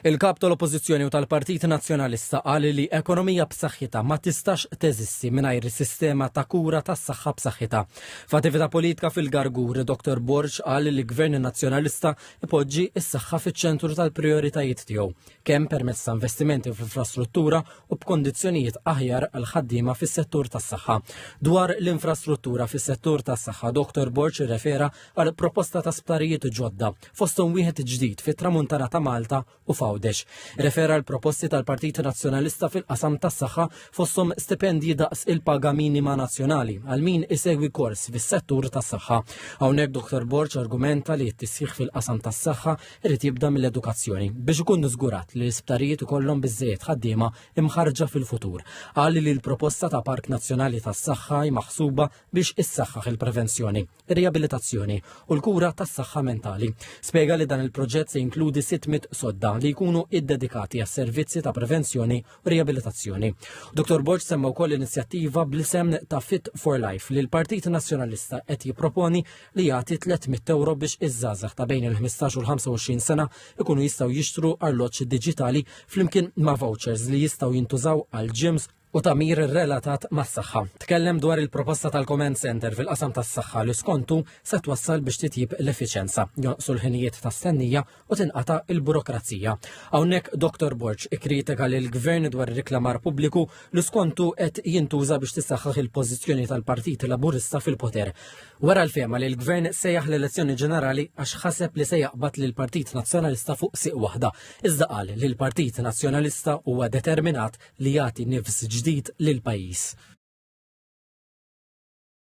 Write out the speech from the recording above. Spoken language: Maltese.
Il-kap tal-Oppożizzjoni u tal-Partit Nazzjonalista qal li ekonomija b'saħħitha ma tistax teżisti mingħajr sistema ta' kura tas-saħħa b'saħħitha. F'attività politika fil-Gargur, Dr. Borg qal li l-Gvern Nazzjonalista ipoġġi s-saħħa fiċ-ċentru tal-prijoritajiet tiegħu, kemm permezz ta' investimenti fl-infrastruttura u b'kondizzjonijiet aħjar għal ħaddiema fis-settur tas-saħħa. Dwar l-infrastruttura fis-settur tas-saħħa, Dr. Borg irrefera għal proposta ta' sptarijiet ġodda fosthom wieħed ġdid fit-Tramuntana ta' Malta u Fawdex. Refera l-proposti tal-Partit Nazzjonalista fil-qasam tas-saħħa fosthom stipendji daqs il-paga minima nazzjonali għal min isegwi kors fis-settur tas-saħħa. Hawnhekk Dr. Borg argumenta li t-tisħiħ fil-qasam tas-saħħa irid jibda mill-edukazzjoni biex ikun żgurat li l-isptarijiet ikollhom biżżejjed ħaddiema imħarġa fil-futur. Qal li l-proposta ta' Park Nazzjonali tas-Saħħa maħsuba biex issaħħaħ il-prevenzjoni, ir-riabilitazzjoni u l-kura tas-saħħa mentali. Spjega li dan il-proġett se jinkludi 600 sodda li jkunu iddedikati għas servizzi ta' prevenzjoni u riabilitazzjoni. Dr. Borg semma wkoll inizjattiva bl-isem ta' Fit for Life li l-Partit Nazzjonalista qed jipproponi li jagħti 300 euro biex iż-żgħażagħ ta' bejn il-15 u l-25 sena ikunu jistgħu jixtru arloġġ diġitali flimkien ma' vouchers li jistgħu jintużaw għal gyms u tamir relatat mas-saħħa. Tkellem dwar il-proposta tal-Command Center fil-qasam tas-saħħa li skontu se twassal biex titjib l-effiċenza, jonqsu l-ħinijiet tas-stennija u tinqata' il-burokrazija. Hawnhekk Dr. Borg ikkritika lil gvern dwar ir-riklamar pubbliku li skontu qed jintuża biex tissaħħaħ il-pożizzjoni tal-Partit Laburista fil-poter. Wara l-fema li l-gvern sejjaħ l-elezzjoni ġenerali għax ħaseb li se jaqbad lil Partit Nazzjonalista fuq siq waħda. Iżda qal li l-Partit Nazzjonalista huwa determinat li jagħti nifs ġdid lil pajjiż.